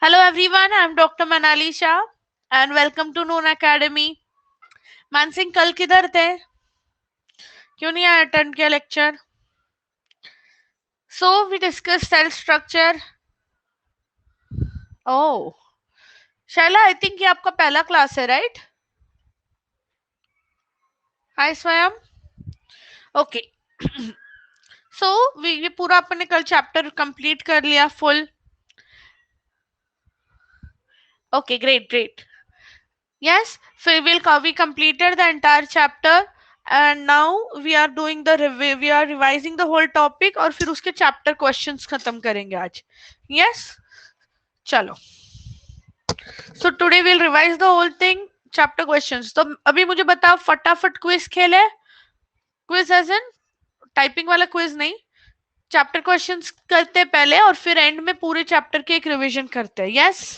Hello everyone, I'm Dr. Manali Shah and welcome to Noon Academy. Mansingh कल किधर थे? क्यों नहीं आए अटेंड किया lecture? So we discussed cell structure. Oh, Shaila, I think ये आपका पहला क्लास है, right? Hi स्वयं. Okay. So ये पूरा अपने कल चैप्टर कंप्लीट कर लिया full. Okay, great. Yes, so we completed the entire chapter and now we are doing the review. We are revising the whole topic और फिर उसके chapter questions खत्म करेंगे आज. Yes, चलो. So today we'll revise the whole thing. Chapter questions. तो अभी मुझे बताओ फटाफट क्विज खेले. क्विज एज इन टाइपिंग वाला क्विज नहीं. चैप्टर क्वेश्चंस करते हैं पहले और फिर एंड में पूरे चैप्टर के एक रिवीजन करते हैं. Yes.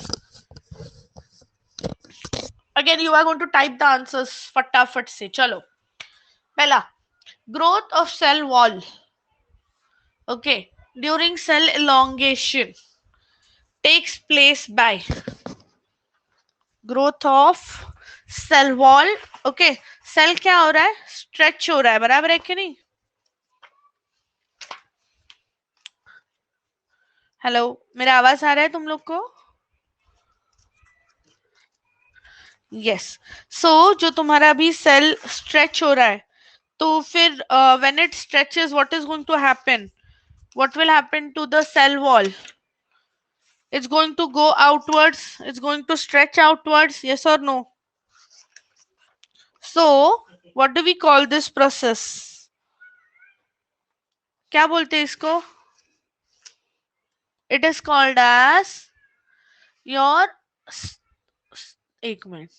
Again you are going to type the answers फटाफट से. चलो. पहला, growth of cell wall. Okay, during cell elongation takes place by growth of cell wall. Okay, cell क्या हो रहा है? स्ट्रेच हो रहा है. बराबर है कि नहीं? हेलो, मेरा आवाज आ रहा है तुम लोग को? यस. सो जो तुम्हारा अभी सेल स्ट्रेच हो रहा है तो फिर when it stretches what is going to happen? What will happen to the cell wall? It's going to go outwards. It's going to stretch outwards. Yes or no? So what do we call this process? क्या बोलते हैं इसको? It is called as your एक minute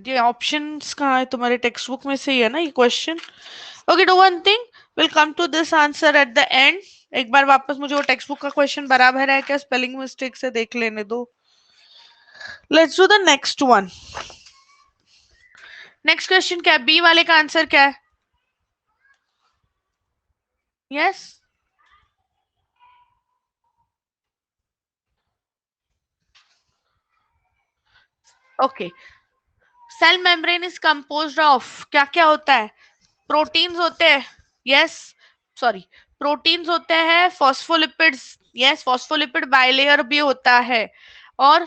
ये options कहाँ है तुम्हारे text book में से ही है ना ये question? Okay, do one thing, will come to this answer at the end. एक बार वापस मुझे वो टेक्स्ट बुक का क्वेश्चन बराबर है क्या स्पेलिंग मिस्टेक से देख लेने दो. Let's do the next one. Next question क्या है? बी वाले का आंसर क्या है? Yes. Okay. Cell membrane is composed of क्या क्या होता है? प्रोटीन्स होते हैं. यस. सॉरी, प्रोटीन्स होते हैं. फॉस्फोलिपिड्स. यस, फॉस्फोलिपिड बाइलेयर भी होता है. और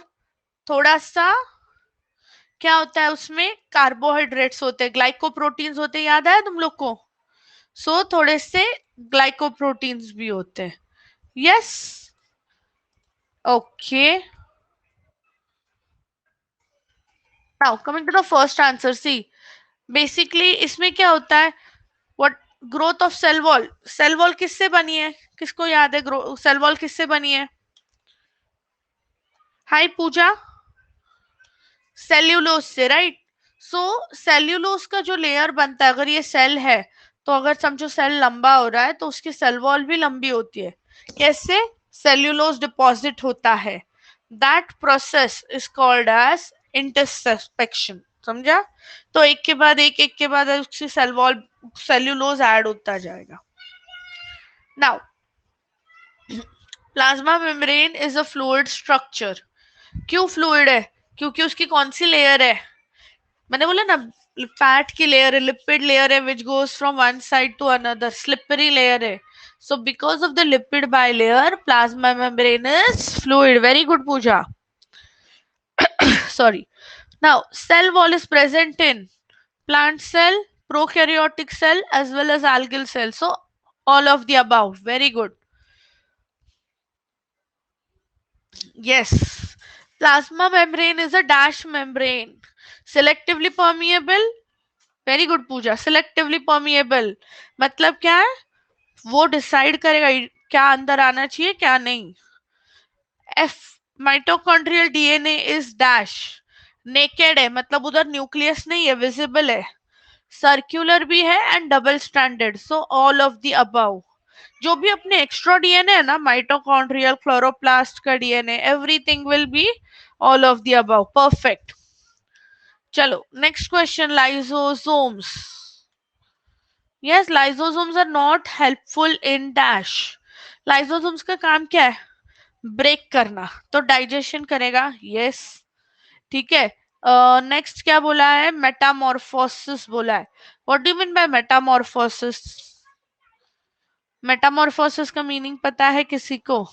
थोड़ा सा क्या होता है उसमें? कार्बोहाइड्रेट्स होते हैं. ग्लाइकोप्रोटीन्स होते हैं. याद आया तुम लोग को? सो थोड़े से ग्लाइकोप्रोटीन्स भी होते हैं. Yes. Okay. Now coming to the first answer. See basically इसमें क्या होता है? What growth of cell wall. Cell wall किससे बनी है? किसको याद है सेल वॉल किससे बनी है? हाय पूजा. सेल्यूलोज से, राइट. सो सेल्यूलोज का जो लेयर बनता है, अगर ये सेल है तो अगर समझो सेल लंबा हो रहा है तो उसकी सेल वॉल भी लंबी होती है. कैसे? सेल्यूलोज डिपॉजिट होता है. That process is called as interception. समझा? तो एक के बाद उसकी सेल वॉल सेल्यूलोज ऐड होता जाएगा. Now plasma membrane is a fluid structure. क्यों फ्लूइड है? क्योंकि उसकी कौन सी लेयर है? मैंने बोला ना, फैट की लेयर है, लिपिड लेयर है which goes from one side to another. Slippery layer है. So because of the lipid bilayer, plasma membrane is fluid. Very good, Pooja. Sorry. Now, cell wall is present in plant cell, prokaryotic cell, as well as algal cell. So, all of the above. Very good. Yes. Plasma membrane is a dash membrane. Selectively permeable. Very good Pooja. Selectively permeable मतलब क्या है? वो decide करेगा क्या अंदर आना चाहिए क्या नहीं. F mitochondrial DNA is dash. Naked है मतलब उधर न्यूक्लियस नहीं है, विजिबल है. सर्कुलर भी है and double standard. So all of the above. जो भी अपने एक्स्ट्रा डीएनए है ना, माइटोकॉन्ड्रियल, क्लोरोप्लास्ट का DNA, everything will be all of the above. Perfect. चलो next question. Lysosomes. Yes, lysosomes are not helpful in dash. Lysosomes का काम क्या है? ब्रेक करना, तो डाइजेशन करेगा, यस, ठीक है। नेक्स्ट क्या बोला है, मेटामॉर्फोसिस बोला है। What do you mean by Metamorphosis? Metamorphosis का मीनिंग पता है किसी को?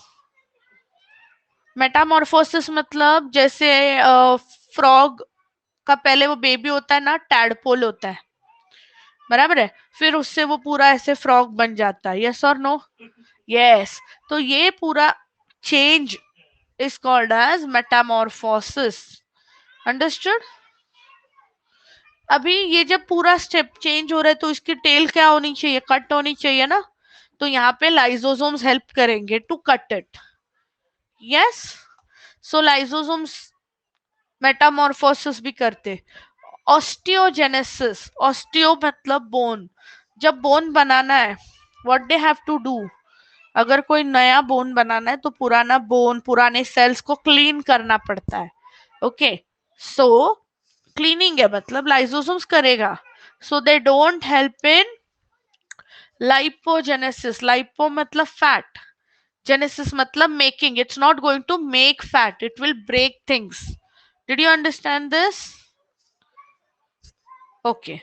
मेटामॉर्फोसिस मतलब जैसे फ्रॉग का पहले वो बेबी होता है ना, टैडपोल होता है, बराबर है, फिर उससे वो पूरा ऐसे फ्रॉग बन जाता है, यस और नो? यस। तो ये पूरा change is called as metamorphosis, understood? अभी ये जब पूरा स्टेप चेंज हो रहा है तो इसकी टेल क्या होनी चाहिए, कट होनी चाहिए ना, तो यहाँ पे लाइसोसोम्स हेल्प करेंगे to cut it, yes. So lysosomes metamorphosis भी करते। ऑस्टियोजेनेसिस, ऑस्टियो मतलब बोन, जब बोन बनाना है, what they have to do, अगर कोई नया बोन बनाना है तो पुराना बोन, पुराने सेल्स को क्लीन करना पड़ता है, ओके। सो क्लीनिंग है मतलब लाइसोसोम्स करेगा, so they don't help in lipogenesis, lipo मतलब fat, genesis matlab making, it's not going to make fat, it will break things. Did you understand this? Okay.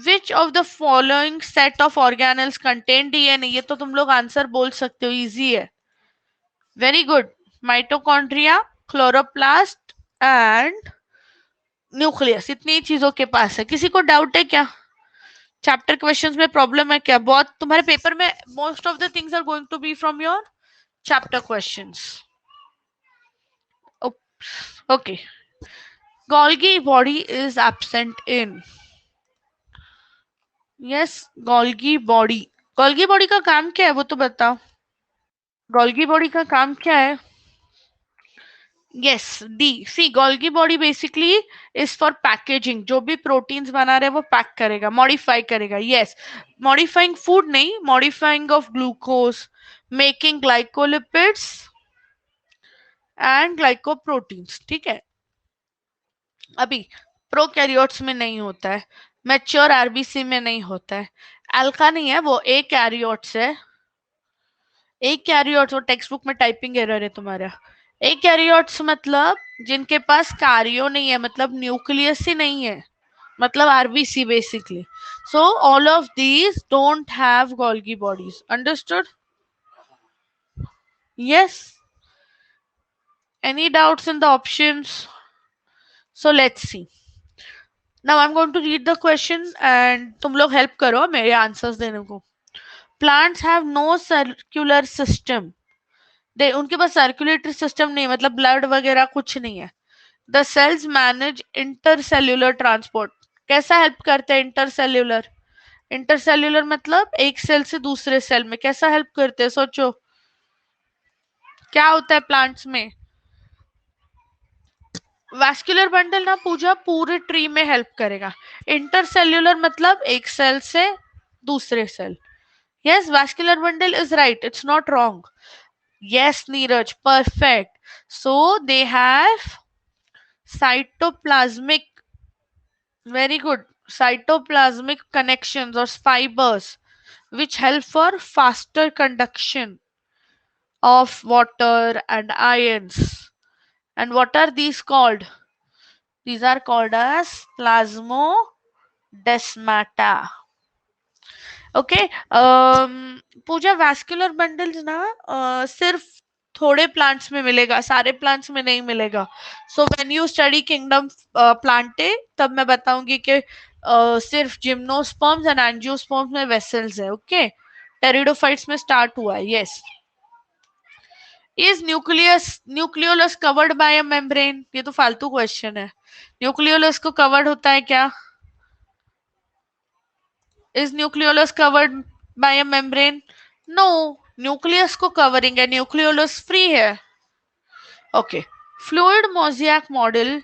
Which of the following set of organelles contain DNA? ये तो तुम लोग answer बोल सकते हो, easy है, very good. Mitochondria, chloroplast and nucleus, इतनी चीजों के पास है। किसी को डाउट है क्या? चैप्टर क्वेश्चंस में प्रॉब्लम है क्या? बहुत तुम्हारे पेपर में most of the things are going to be from your chapter questions. Okay. Golgi body is absent in. Yes, Golgi body. Golgi body का काम क्या है वो तो बताओ। Golgi body का काम क्या है? Yes, D. See, Golgi body basically is for packaging. जो भी proteins बना रहे वो pack करेगा, modify करेगा. Yes, modifying food नहीं, modifying of glucose, making glycolipids and glycoproteins. ठीक है। अभी प्रोकैरियोट्स में नहीं होता है, मैच्योर आरबीसी में नहीं होता है, अल्का नहीं है वो, एक कैरियोट्स है, एक कैरियोट्स, वो टेक्स्ट बुक में टाइपिंग एरर है तुम्हारा। एक कैरियोट्स मतलब जिनके पास कार्यो नहीं है, मतलब न्यूक्लियस ही नहीं है, मतलब RBC basically. So all of these don't have Golgi bodies, understood? Yes. Any doubts in the options? So let's see. Now I am going to read the question and तुम लोग हेल्प करो मेरे answers देने को। Plants have no circular system, they उनके पास circulatory system नहीं, मतलब ब्लड वगैरह कुछ नहीं है। The cells manage intercellular transport, कैसा हेल्प करते हैं इंटरसेल्यूलर? इंटरसेल्यूलर मतलब एक सेल से दूसरे सेल में कैसा हेल्प करते हैं, सोचो क्या होता है प्लांट्स में? वैस्कुलर बंडल ना पूजा पूरे ट्री में हेल्प करेगा, इंटरसेल्यूलर मतलब एक सेल से दूसरे cell. Yes, vascular bundle is right, it's not wrong. Yes, Neeraj, perfect. So they have cytoplasmic, very good, cytoplasmic connections or fibers which help for faster conduction of water and ions. And what are these called? These are called as plasmodesmata. Okay. Pooja vascular bundles ना सिर्फ थोड़े plants में मिलेगा, सारे plants में नहीं मिलेगा। So when you study kingdom Plantae तब मैं बताऊंगी कि सिर्फ जिम्नोस्पर्म्स एंड एंजियोस्पर्म्स में वेसल्स है, ओके। टेरिडोफाइट्स में स्टार्ट हुआ है, yes. Is nucleolus covered by a membrane? ये तो फालतू क्वेश्चन है, न्यूक्लियोलस को कवर्ड होता है क्या? Is nucleolus covered by a membrane? No, nucleus को covering है, nucleolus free है। Okay. Fluid mosaic model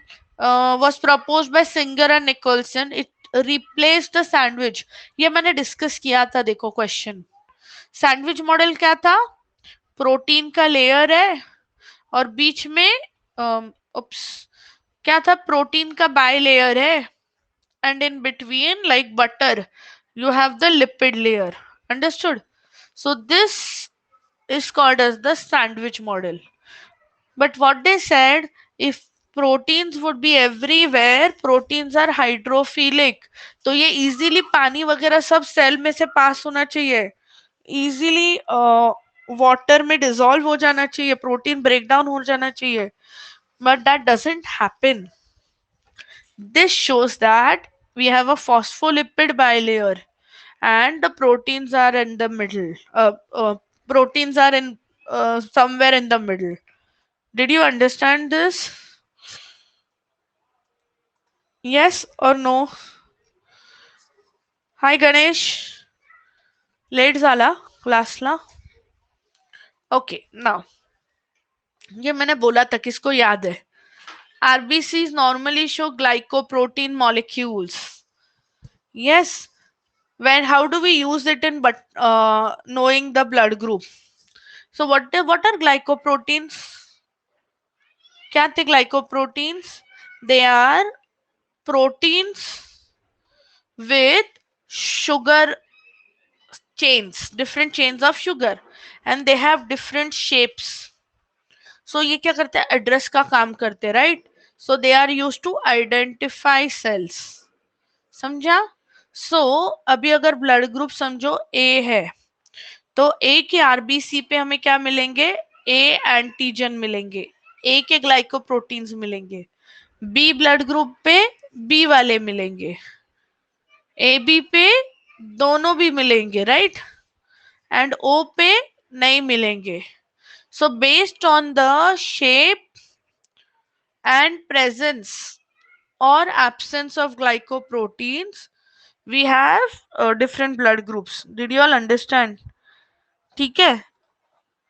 was proposed by Singer and Nicholson. It replaced the sandwich. ये मैंने डिस्कस किया था, देखो क्वेश्चन। सैंडविच मॉडल क्या था? प्रोटीन का लेयर है और बीच में उप्स क्या था, प्रोटीन का बाय लेयर है and in between like butter you have the lipid layer, understood? So this is called as the sandwich model. But what they said, if proteins would be everywhere, proteins are hydrophilic, तो ये easily पानी वगैरह सब cell में से पास होना चाहिए, easily water में डिसॉल्व हो जाना चाहिए, प्रोटीन ब्रेक डाउन हो जाना चाहिए, but that doesn't happen. This shows that we have a phospholipid bilayer and the proteins are in the middle. Proteins are in somewhere in the middle. Did you understand this? Yes or no? Hi Ganesh. Late झाला क्लासला. Okay, now ये मैंने बोला था, किसको याद है? RBCs normally show glycoprotein molecules. Yes. How do we use it in knowing the blood group? So what are glycoproteins? क्या थे glycoproteins? They are proteins with sugar chains, different chains of sugar, and they have different shapes. So ये क्या करते हैं? Address का काम करते हैं, right? So they are used to identify cells. समझा? So अभी अगर ब्लड ग्रुप समझो A है, तो A के आरबीसी पे हमें क्या मिलेंगे? A एंटीजन मिलेंगे, A के ग्लाइकोप्रोटीन्स मिलेंगे. B ब्लड ग्रुप पे B वाले मिलेंगे, AB पे दोनों भी मिलेंगे, राइट? एंड O पे नहीं मिलेंगे. So based on the shape and presence or absence of glycoproteins, we have different blood groups. Did you all understand? ठीक है?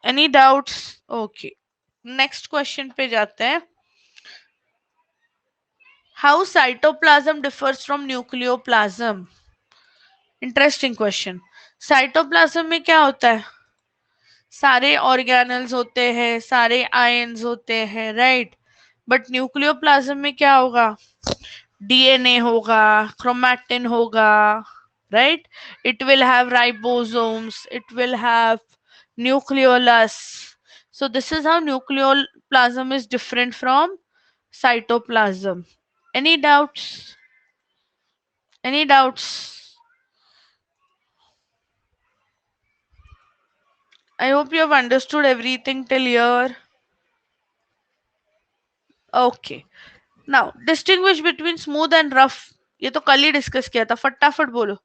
Any doubts? Okay. Next question पे जाते हैं. How cytoplasm differs from nucleoplasm? Interesting question. Cytoplasm में क्या होता है? सारे ऑर्गेनल्स होते हैं, सारे आयंस होते हैं, राइट? बट न्यूक्लियोप्लाज्म में क्या होगा? डीएनए होगा, क्रोमैटिन होगा, right? It will have ribosomes, it will have nucleolus. So this is how nucleoplasm is different from cytoplasm. Any doubts? Any doubts? I hope you have understood everything till here. Okay. Now, distinguish between smooth and rough. ये तो कल ही discuss किया था, फटाफट बोलो.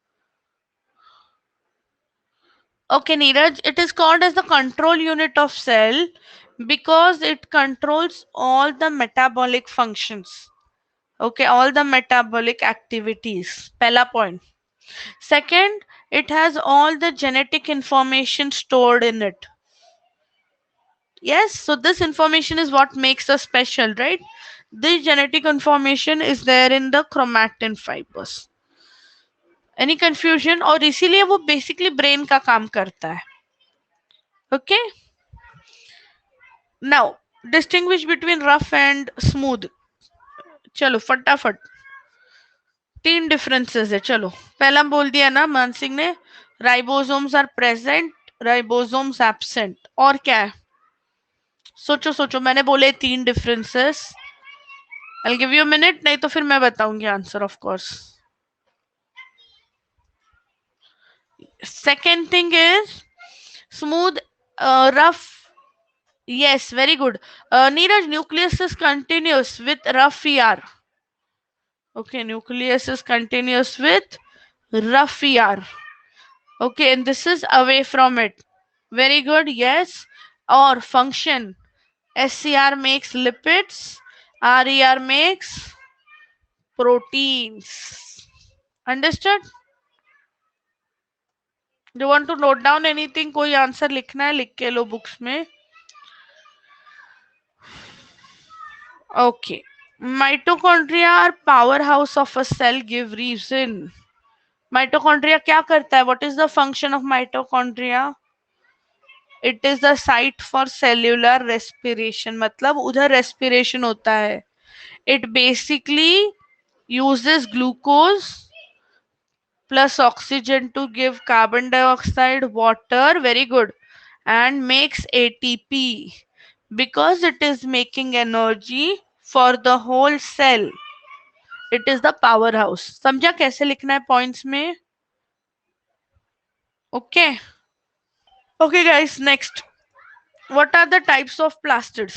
Okay, Neeraj, it is called as the control unit of cell because it controls all the metabolic functions. Okay, all the metabolic activities. Pehla point. Second, it has all the genetic information stored in it. Yes, so this information is what makes us special, right? This genetic information is there in the chromatin fibers. Any confusion? और इसीलिए वो basically brain का काम करता है. Okay? Now, distinguish between rough and smooth. चलो फटाफट. 3 differences है. चलो पहला बोल दिया ना मान सिंह ने, ribosomes are present, ribosomes absent. और क्या है? सोचो सोचो, मैंने बोले 3 differences. I'll give you a minute, नहीं तो फिर मैं बताऊंगी answer of course. Second thing is smooth, rough. Yes, very good. Neeraj, nucleus is continuous with rough ER. Okay, nucleus is continuous with rough ER. Okay, and this is away from it. Very good, yes. Or function. SCR makes lipids, RER makes proteins. Understood? Do you want to note down anything? कोई answer लिखना है, लिख के लो books में. Okay. Mitochondria are powerhouse of a cell. Give reason. Mitochondria क्या करता है? What is the function of mitochondria? It is the site for cellular respiration. मतलब उधर respiration होता है. It basically uses glucose plus oxygen to give carbon dioxide, water, very good, and makes ATP. because it is making energy for the whole cell. It is the powerhouse. समझा कैसे लिखना है points में? Okay okay guys, next, what are the types of plastids?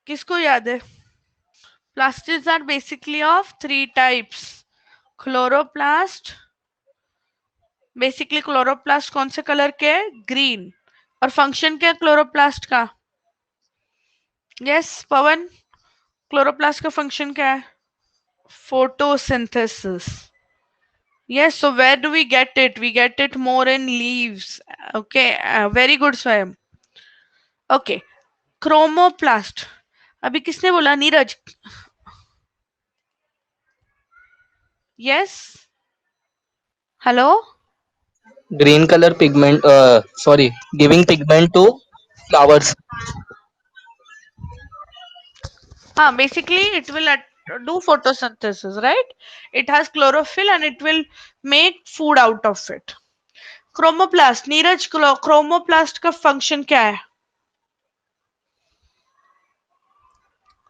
किसको याद है? Plastids are basically of three types. Chloroplast, basically chloroplast कौन से कलर के है? ग्रीन. और फंक्शन क्या है क्लोरोप्लास्ट का? यस पवन, क्लोरोप्लास्ट का फंक्शन क्या है? Photosynthesis. Yes, so where do we get it? We get it more in leaves. Okay, very good, Swayam. Okay, chromoplast. अभी किसने बोला? Neeraj. Yes. Hello. Green color pigment, sorry, giving pigment to flowers. हाँ, basically it will do photosynthesis, right? It has chlorophyll and it will make food out of it. Chromoplast. Neeraj, chromoplast का function क्या है?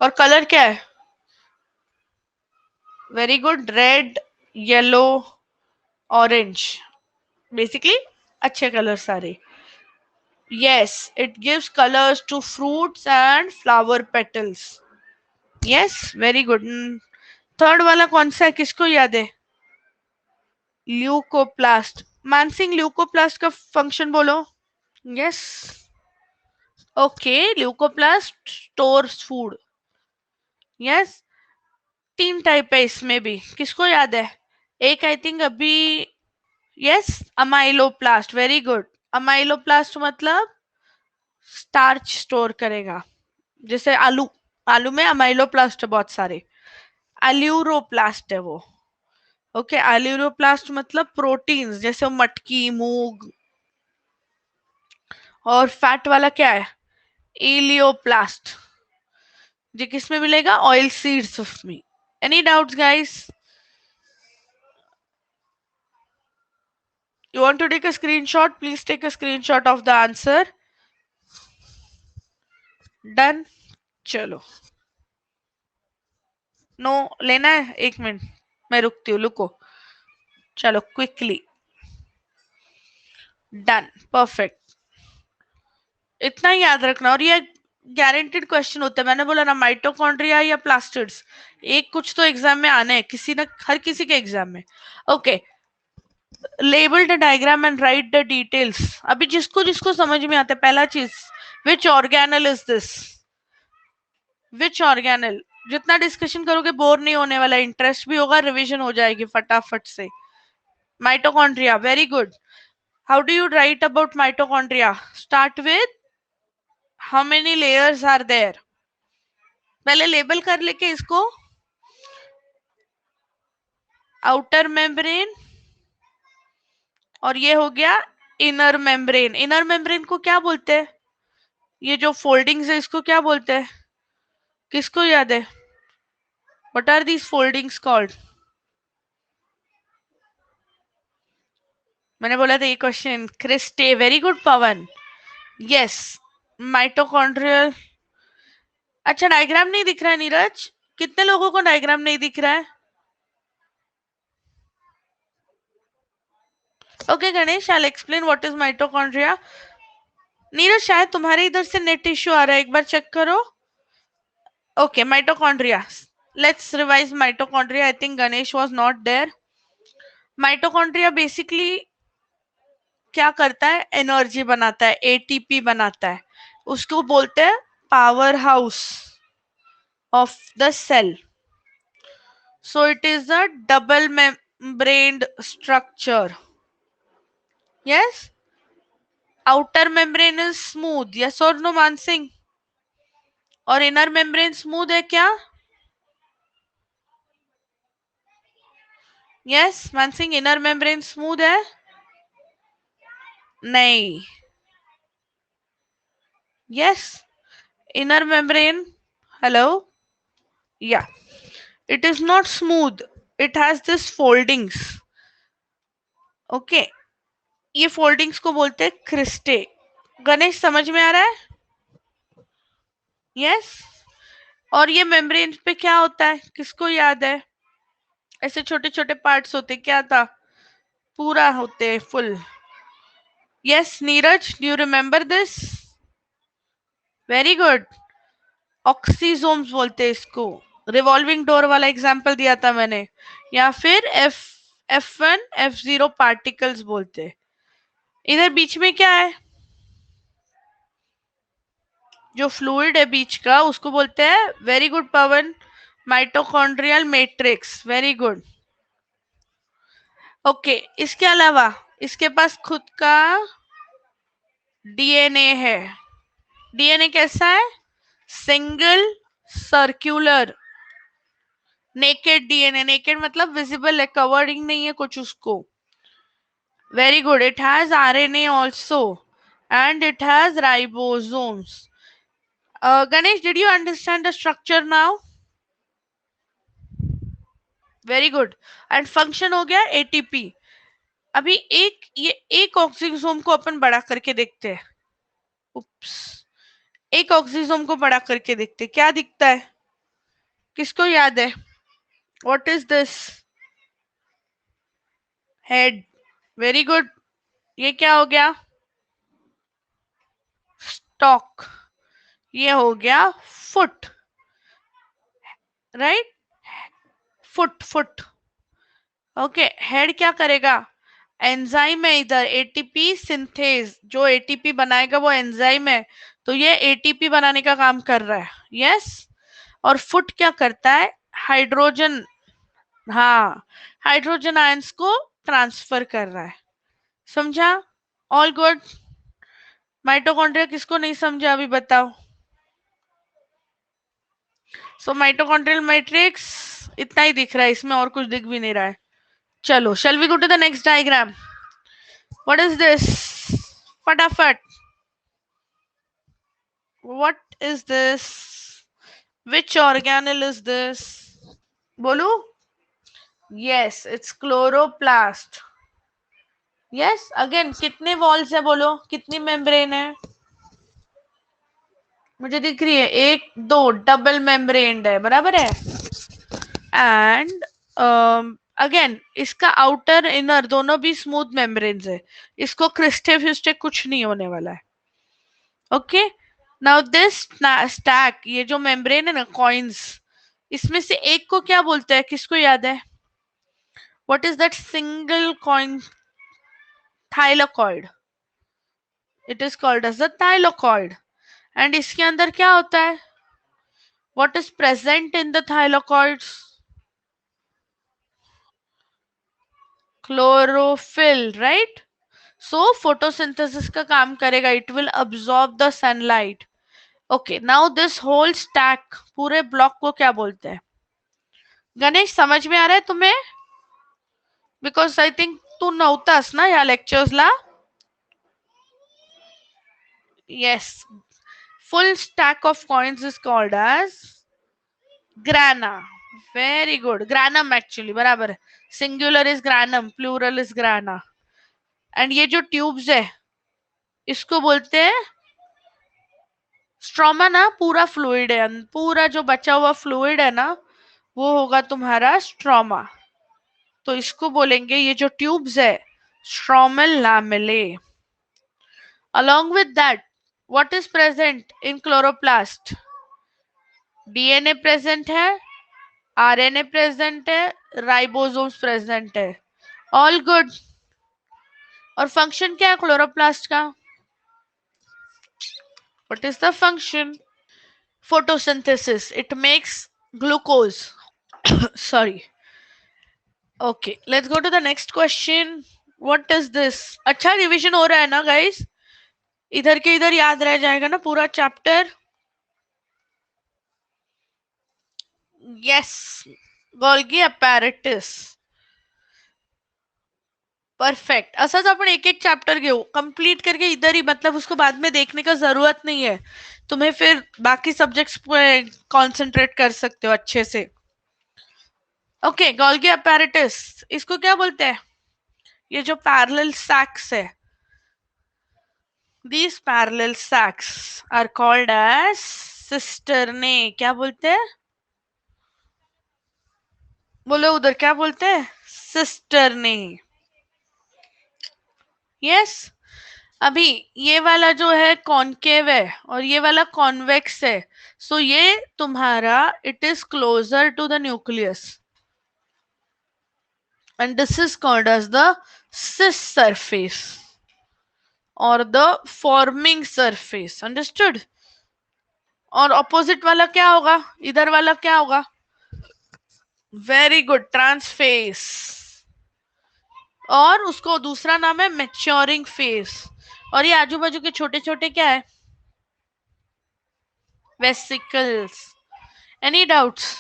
और colour क्या है? Very good. Red, yellow, orange. Basically अच्छे colour सारे. Yes, it gives colors to fruits and flower petals. Yes, very good. Third वाला कौन सा है? किसको याद है? ल्यूकोप्लास्ट. मानसिंग, ल्यूकोप्लास्ट का फंक्शन बोलो. Yes. Okay, leucoplast stores food. Yes. तीन टाइप है इसमें भी. किसको याद है? एक आई थिंक अभी. Yes, amyloplast. Very good. Amyloplast मतलब स्टार्च स्टोर करेगा. जैसे आलू, आलू में अमाइलोप्लास्ट है बहुत सारे. एल्यूरोप्लास्ट है वो. ओके, एल्यूरोप्लास्ट मतलब प्रोटीन्स, जैसे मटकी, मूंग. और फैट वाला क्या है? इलियोप्लास्ट. जी किस में मिलेगा? Oil seeds of me. Any doubts guys? You want to take a screenshot? Please take a screenshot of the answer. Done. चलो. नो लेना है? एक मिनट मैं रुकती हूँ, लुको. चलो क्विकली. डन. परफेक्ट. इतना ही याद रखना. और ये गारंटेड क्वेश्चन होता है. मैंने बोला ना, माइटोकॉन्ड्रिया या प्लास्टिड्स, एक कुछ तो एग्जाम में आने हैं, किसी ना हर किसी के एग्जाम में. Okay, label the diagram and right the details. अभी जिसको जिसको समझ में आता है, पहला चीज, विच organelle is this? Which organelle? जितना डिस्कशन करोगे बोर नहीं होने वाला, इंटरेस्ट भी होगा, रिवीजन हो जाएगी फटाफट से. Mitochondria. Very good. How do you write about mitochondria? Start with how many layers are there. पहले लेबल कर लेके इसको. आउटर मेम्ब्रेन, और ये हो गया इनर मेम्ब्रेन. इनर मेम्ब्रेन को क्या बोलते हैं? ये जो फोल्डिंग्स है इसको क्या बोलते हैं? किसको याद है? What are these foldings called? मैंने बोला था ये question. Cristae. Very good Pavan. Yes. Mitochondrial. अच्छा, डायग्राम नहीं दिख रहा है नीरज? कितने लोगों को डायग्राम नहीं दिख रहा है? Okay Ganesh, I will explain what is mitochondria. Neeraj शायद तुम्हारे इधर से नेट इश्यू आ रहा है, एक बार चेक करो. Okay, mitochondria. Let's revise mitochondria. I think Ganesh was not there. Mitochondria basically क्या करता है? एनर्जी बनाता है, एटीपी बनाता है. उसको बोलते हैं powerhouse of the cell. So it is a double membraneed structure. Yes. Outer membrane is smooth. Yes or no Mansingh? और इनर मेम्ब्रेन स्मूथ है क्या? Yes Mansingh, inner membrane smooth है? नहीं. Yes, inner membrane. Hello. Yeah, it is not smooth. It has this foldings. Okay, ये foldings को बोलते हैं cristae. Ganesh समझ में आ रहा है? यस। और ये मेम्ब्रेन पे क्या होता है, किसको याद है? ऐसे छोटे छोटे पार्ट्स होते, क्या था? पूरा होते full. Yes Neeraj, do you remember this? Very good. Oxysomes बोलते हैं इसको। रिवॉल्विंग डोर वाला एग्जांपल दिया था मैंने। या फिर F1 F0 पार्टिकल्स बोलते हैं। इधर बीच में क्या है? जो फ्लूइड है बीच का उसको बोलते हैं, very good Pawan, mitochondrial matrix. Very good. Okay, इसके अलावा इसके पास खुद का डीएनए है। डीएनए कैसा है? Single circular naked DNA. Naked मतलब विजिबल है, कवरिंग नहीं है कुछ उसको। Very good. It has RNA also and it has ribosomes. Ganesh, did you understand the structure now? Very good. And function हो गया एटीपी। अभी एक ऑक्सीजोम को अपन बड़ा करके देखते हैं। उप्स। एक ऑक्सीजोम को बड़ा करके देखते हैं, क्या दिखता है? किसको याद है? What is this? Head. Very good. ये क्या हो गया? स्टॉक। ये हो गया foot. Right? Foot foot. Okay, head क्या करेगा? एंजाइम है इधर, एटीपी सिंथेज। जो एटीपी बनाएगा वो एंजाइम है, तो ये एटीपी बनाने का काम कर रहा है। यस। और फुट क्या करता है? हाइड्रोजन, हाँ, हाइड्रोजन आयंस को ट्रांसफर कर रहा है। समझा? All good. माइटोकॉन्ड्रिया किसको नहीं समझा अभी बताओ। सो माइटोकॉन्ड्रियल मैट्रिक्स इतना ही दिख रहा है इसमें, और कुछ दिख भी नहीं रहा है। चलो, shall we go to the next diagram? What is this? फटाफट। What is this? Which organelle is this? बोलू? Yes, it's chloroplast. Yes, again, कितने वॉल्स है बोलो, कितनी मेम्ब्रेन है? मुझे दिख रही है एक दो, डबल मेम्ब्रेन है, बराबर है। एंड अगेन इसका आउटर इनर दोनों भी स्मूथ मेम्ब्रेन्स है। इसको क्रिस्टे फ्रिस्टे कुछ नहीं होने वाला है। ओके, नाउ दिस स्टैक, ये जो मेम्ब्रेन है ना, कॉइन्स, इसमें से एक को क्या बोलते हैं, किसको याद है? What is that single coin? Thylakoid. It is called as the thylakoid. And इसके अंदर क्या होता है? What is present in the thylakoids? Chlorophyll, right? So photosynthesis का काम करेगा, it will absorb the sunlight. Okay, now this whole stack, पूरे block को क्या बोलते हैं? गणेश समझ में आ रहा है तुम्हें? बिकॉज आई थिंक तू नव्हतास ना या lectures La. Yes, full stack of coins is called as grana. Very good. Granum actually, बराबर है. Singular is granum, plural is grana. And ये जो ट्यूब्स है इसको बोलते हैं स्ट्रोमा ना. पूरा फ्लूइड है, पूरा जो बचा हुआ फ्लूइड है ना, वो होगा तुम्हारा स्ट्रोमा. तो इसको बोलेंगे, ये जो ट्यूब्स है, stromal lamellae. Along with that, what is present in chloroplast? DNA present है, आरएनए प्रेजेंट है, राइबोसोम्स प्रेजेंट है. All good. और फंक्शन क्या है क्लोरोप्लास्ट का? What is the function? Photosynthesis. It makes glucose. Sorry. Okay, let's go to the next question. What is this? अच्छा revision हो रहा है ना गाइस? इधर के इधर याद रह जाएगा ना पूरा chapter? Yes, Golgi apparatus. Perfect. असंच आपण एक एक चैप्टर घेऊ, कंप्लीट करके इधर ही, मतलब उसको बाद में देखने का जरूरत नहीं है. तुम्हें फिर बाकी सब्जेक्ट्स पे कंसंट्रेट कर सकते हो अच्छे से. ओके, गोल्गी अपैरेटस इसको क्या बोलते हैं? ये जो पैरेलल सैक्स है, These parallel sacs are called as cisternae. क्या बोलते हैं? बोलो उधर क्या बोलते हैं? सिस्टरने. यस. अभी ये वाला जो है कॉनकेव है और ये वाला कॉन्वेक्स है. सो ये तुम्हारा it is closer to the nucleus and this is called as the cis surface or the forming surface. Understood? और ऑपोजिट वाला क्या होगा? इधर वाला क्या होगा? Very good, trans face. और उसको दूसरा नाम है मैच्योरिंग फेस. और ये आजू बाजू के छोटे छोटे क्या है? Vesicles. Any doubts?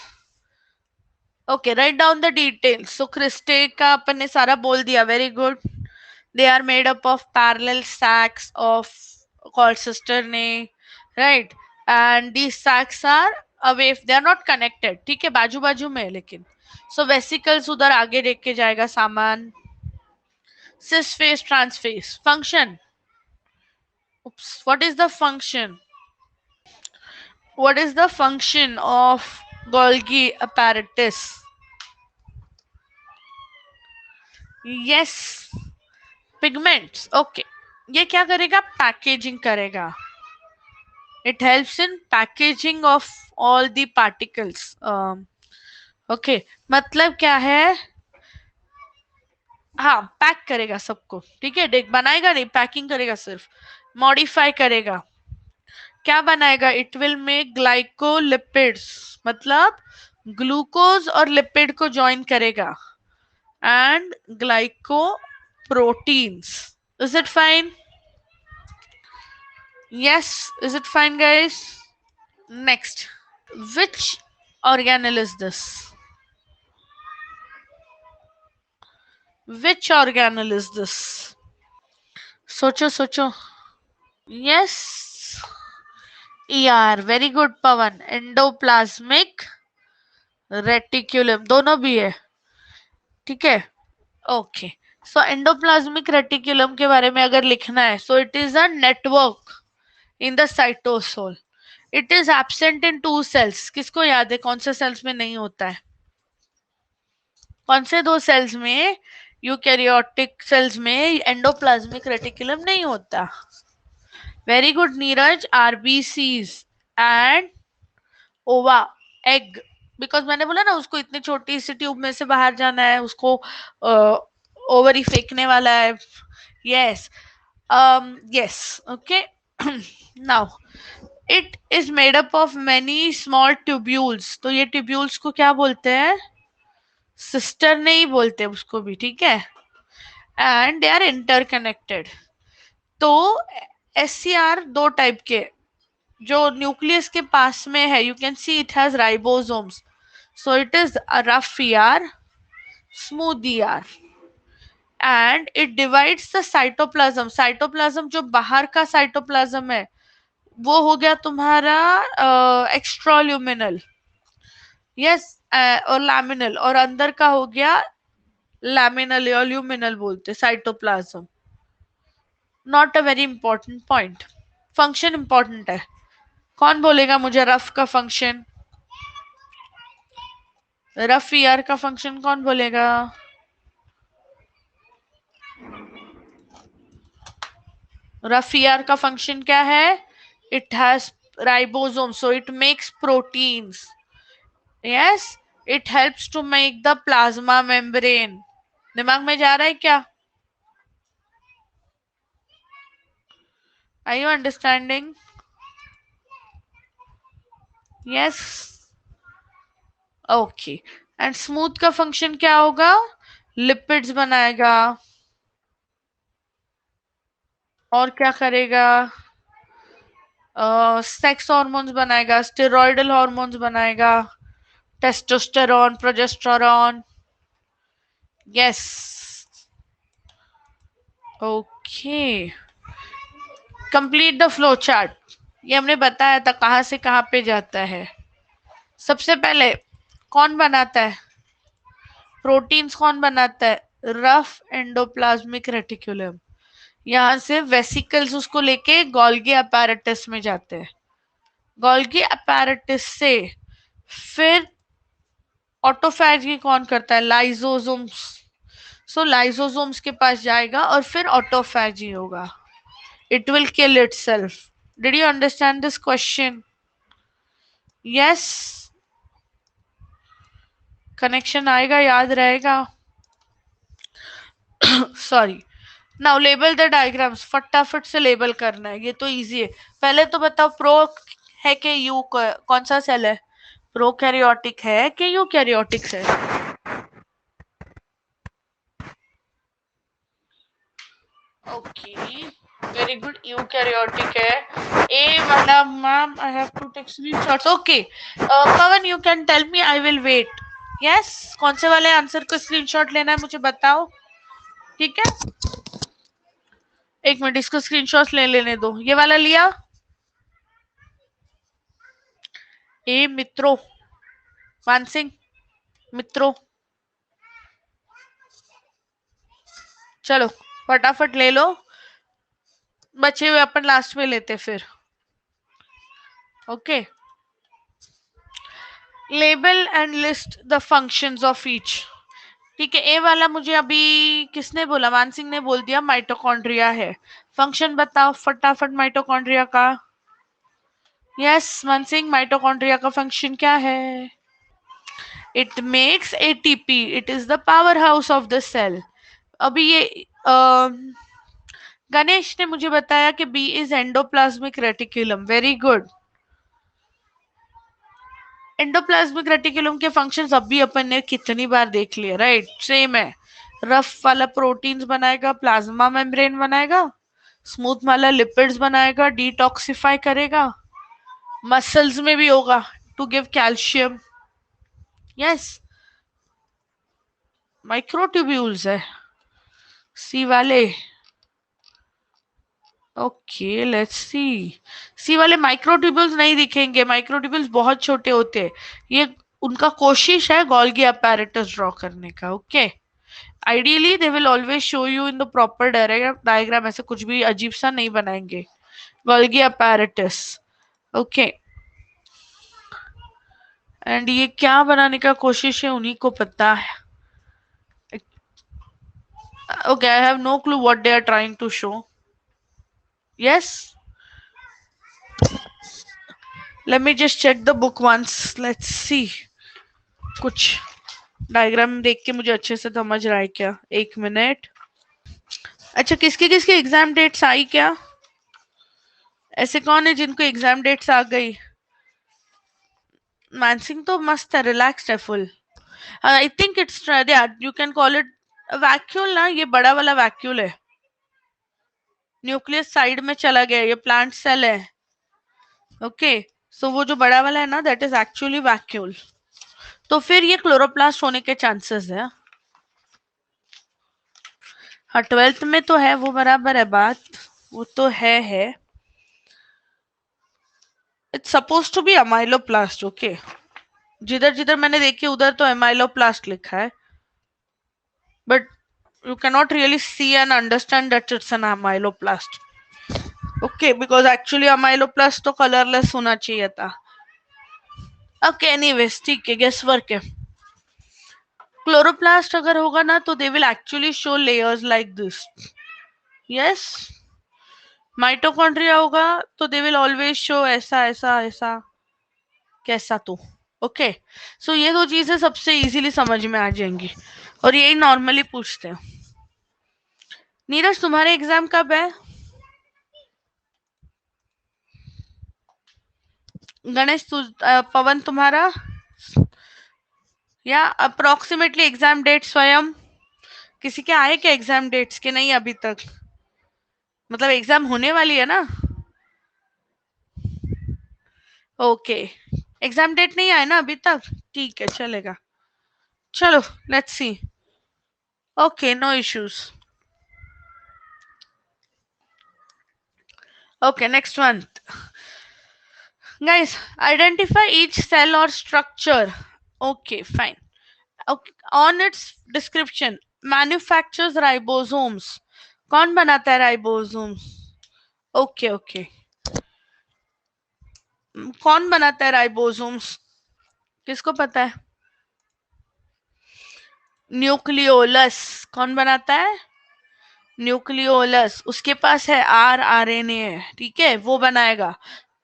Okay, write down the details. So cristae का अपन ने सारा बोल दिया. Very good. They are made up of parallel sacs of called cisternae, right? And these sacs are away, they are not connected. ठीक है, बाजू बाजू में है लेकिन. So vesicles उधर आगे देख के जाएगा सामान. Cis phase, trans phase. Function. Oops. What is the function? What is the function of Golgi apparatus? Yes. Pigments. Okay. ये क्या करेगा? पैकेजिंग करेगा. It helps in packaging of all the particles. Okay. मतलब क्या है? हाँ, पैक करेगा सबको. ठीक है, देख बनाएगा नहीं, पैकिंग करेगा सिर्फ. मॉडिफाई करेगा. क्या बनाएगा? It will make glycolipids. मतलब ग्लूकोज और लिपिड को ज्वाइन करेगा. And glycoproteins. Is it fine? Yes, is it fine, guys? Next, which organelle is this? Which organelle is this? सोचो सोचो. Yes. ER. Very good, Pavan. Endoplasmic reticulum. दोनों भी है. ठीक है. ओके. सो एंडोप्लाज्मिक रेटिकुलम के बारे में अगर लिखना है, so it is a network in the cytosol. It is absent in 2 cells. किसको याद है कौन से सेल्स में नहीं होता है? कौन से 2 सेल्स में? यूकैरियोटिक सेल्स में एंडोप्लाज्मिक रेटिकुलम नहीं होता. Very good Neeraj. RBCs and ओवा, एग. बिकॉज मैंने बोला ना उसको इतनी छोटी सी ट्यूब में से बाहर जाना है, उसको ओवरी फेंकने वाला है. Yes. Yes. Okay. Now it is made up of many small tubules. तो ये ट्यूब्यूल्स को क्या बोलते हैं? सिस्टर नहीं बोलते उसको भी. ठीक है. And they are interconnected. तो एससीआर 2 टाइप के. जो न्यूक्लियस के पास में है, you can see it has ribosomes. So it is a rough ER, smooth ER. And it divides the cytoplasm. Cytoplasm जो बाहर का साइटोप्लाज्म है वो हो गया तुम्हारा एक्स्ट्राल्यूमिनल. यस. और लैमिनल. और अंदर का हो गया लैमिनल या ल्यूमिनल बोलते cytoplasm. Not a very important point. Function important है. कौन बोलेगा मुझे रफ का फंक्शन? रफ ईआर का फंक्शन कौन बोलेगा? रफ ईआर का फंक्शन क्या है? It has ribosome, so it makes proteins. Yes. It helps to make the plasma membrane. दिमाग में जा रहा है क्या? Are you understanding? Yes. Okay. And smooth का फंक्शन क्या होगा? लिपिड्स बनाएगा. और क्या करेगा? सेक्स हार्मोन्स बनाएगा, स्टेरॉइडल हार्मोन्स बनाएगा, testosterone, progesterone. Yes. Okay. Complete the flow chart. ये हमने बताया था कहाँ से कहाँ पे जाता है. सबसे पहले कौन बनाता है? प्रोटीन्स कौन बनाता है? Rough endoplasmic reticulum. यहाँ से वेसिकल्स उसको लेके गोल्गी अपैरेटस में जाते हैं। गोल्गी अपैरेटस से फिर ऑटोफैजी कौन करता है? लाइसोसोम्स। सो लाइसोसोम्स के पास जाएगा और फिर ऑटोफैजी होगा। It will kill itself. Did you understand this question? Yes, connection आएगा, याद रहेगा। Sorry. Now label the diagrams. फटाफट से लेबल करना है, ये तो इजी है। पहले तो बताओ प्रो है कि यू, कौन सा सेल है? प्रोकैरियोटिक है कि यूकैरियोटिक है? ओके, वेरी गुड, यूकैरियोटिक है। ए वाला ma'am, I have to take screenshots. Okay Pavan, you can tell me, I will wait. Yes, कौन से वाले आंसर को स्क्रीनशॉट लेना है मुझे बताओ, ठीक है? एक मिनट, इसको स्क्रीनशॉट ले लेने दो। ये वाला लिया? ए मित्रों, मानसिंह मित्रों, चलो फटाफट ले लो। बचे हुए अपन लास्ट में लेते फिर। Okay, label and list the functions of each. ठीक है, ए वाला मुझे अभी किसने बोला? मानसिंह ने बोल दिया माइटोकॉन्ड्रिया है। फंक्शन बताओ फटाफट माइटोकॉन्ड्रिया का। यस मानसिंह, माइटोकॉन्ड्रिया का फंक्शन क्या है? It makes ATP, it is the power house of the cell. अभी ये गणेश ने मुझे बताया कि B is endoplasmic reticulum. Very good. Endoplasmic reticulum के फंक्शंस अभी अपन ने कितनी बार देख लिए, राइट? सेम है। रफ वाला प्रोटीन्स बनाएगा, प्लाज्मा मेम्ब्रेन बनाएगा। स्मूथ वाला लिपिड्स बनाएगा, डिटॉक्सिफाई करेगा। मसल्स में भी होगा to give calcium. Yes, microtubules है सी वाले। Okay let's see. सी वाले माइक्रोट्यूब्यूल्स नहीं दिखेंगे, माइक्रोट्यूब्यूल्स बहुत छोटे होते हैं। ये उनका कोशिश है गोल्गी अपैरेटस ड्रॉ करने का। Okay, ideally they will always show you in the proper diagram. ऐसे कुछ भी अजीब सा नहीं बनाएंगे। Golgi apparatus. ओके, एंड ये क्या बनाने का कोशिश है उन्हीं को पता है। Okay, I have no clue what they are trying to show. Yes, let me just check the book once, let's see. कुछ डायग्राम देख के मुझे अच्छे से समझ रहा है क्या? एक मिनट। अच्छा, किसकी किसकी एग्जाम डेट्स आई क्या? ऐसे कौन है जिनको एग्जाम डेट्स आ गई? मानसिंह तो मस्त है, रिलैक्स्ड है full. I think it's you can call it vacuole ना। ये बड़ा वाला वैक्यूल है, न्यूक्लियस साइड में चला गया, ये प्लांट सेल है। ओके, सो वो जो बड़ा वाला है ना, दैट इज एक्चुअली वैक्यूल। तो फिर ये क्लोरोप्लास्ट होने के चांसेस है। हाँ, 12th में तो है वो, बराबर है बात, वो तो है। It's suppose to be amyloplast. Okay, जिधर जिधर मैंने देखी उधर तो अमाइलोप्लास्ट लिखा है, but you cannot really see and understand that it's an amyloplast. Okay, because actually amyloplast तो कलरलेस होना चाहिए था। ओके एनीवेज, ठीक है, गेस वर्क है। क्लोरोप्लास्ट अगर होगा ना तो they will actually show layers like this. Yes, mitochondria होगा तो दे विल ऑलवेज शो ऐसा ऐसा ऐसा कैसा तो। ओके, सो ये दो चीजें सबसे इजीली समझ में आ जाएंगी और यही नॉर्मली पूछते हैं। नीरज, तुम्हारे एग्जाम कब है? गणेश पवन तुम्हारा? या अप्रोक्सीमेटली एग्जाम डेट स्वयं? किसी के आए क्या एग्जाम डेट्स के? नहीं अभी तक, मतलब एग्जाम होने वाली है ना? ओके, एग्जाम डेट नहीं आए ना अभी तक, ठीक है चलेगा। चलो let's see. Okay, no issues. Okay, next one guys, identify each cell or structure. Okay, fine. Okay. On its description, manufactures ribosomes, कौन बनाता है राइबोसोम? ओके ओके, कौन बनाता है राइबोसोम्स? किसको पता है? न्यूक्लियोलस। कौन बनाता है? न्यूक्लियोलस। उसके पास है आरएनए है, ठीक है, वो बनाएगा।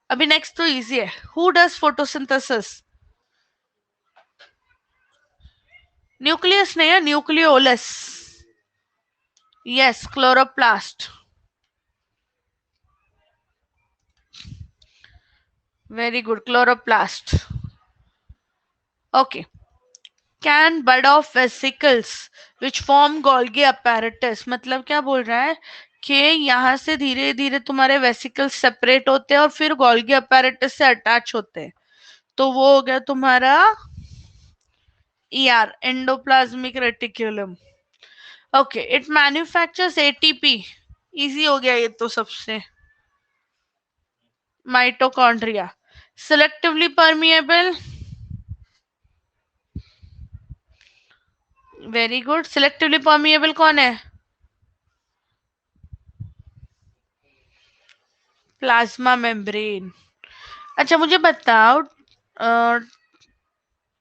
अभी नेक्स्ट तो इजी है। Who does photosynthesis? न्यूक्लियस नहीं है, nucleolus. Yes, chloroplast. Very good, chloroplast. Okay. Can bud of vesicles which form Golgi apparatus, मतलब क्या बोल रहा है कि यहाँ से धीरे धीरे तुम्हारे वेसिकल्स सेपरेट होते हैं और फिर गोल्गी apparatus से अटैच होते हैं। तो वो हो गया तुम्हारा ER, endoplasmic reticulum. Okay, it manufactures ATP. Easy हो गया ये तो सबसे। Mitochondria. Selectively permeable. Very good. Selectively permeable कौन है? Plasma membrane. अच्छा मुझे बताओ,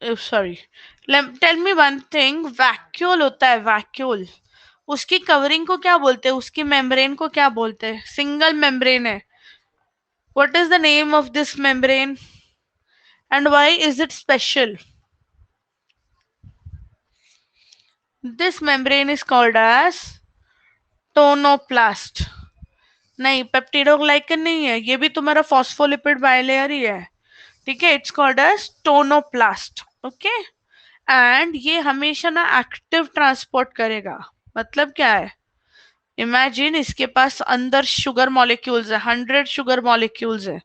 sorry, tell me one thing, vacuole होता है, वैक्यूल, उसकी कवरिंग को क्या बोलते हैं? उसकी मेम्ब्रेन को क्या बोलते हैं? सिंगल मेम्ब्रेन है। What is the name of this membrane and why is it special? This membrane is called as tonoplast. नहीं, पेप्टिडोग्लाइकन नहीं है, ये भी तुम्हारा फॉस्फोलिपिड बाइलेयर ही है, ठीक है। It's called as tonoplast. Okay. And ये हमेशा ना एक्टिव ट्रांसपोर्ट करेगा। मतलब क्या है? इमेजिन इसके पास अंदर शुगर मॉलिक्यूल्स है, 100 शुगर मॉलिक्यूल्स है,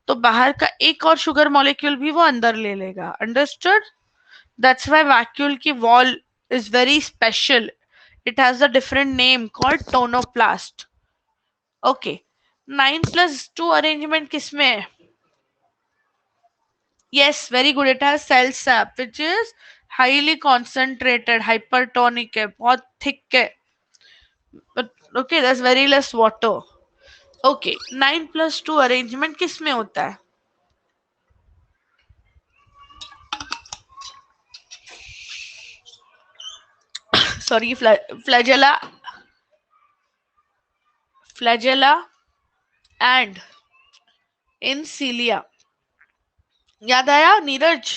तो बाहर का एक और शुगर मॉलिक्यूल भी वो अंदर ले लेगा। अंडरस्टूड? दैट्स व्हाई वैक्यूल की wall is very special. It has a different name called tonoplast. Okay. 9+2 arrangement किसमें है? Yes, very good. It has cell sap, which is highly concentrated, hypertonic है, बहुत thick है. But okay, there's very less water. Okay, 9+2 arrangement किस में होता है? Sorry, flagella and in cilia. याद आया Neeraj?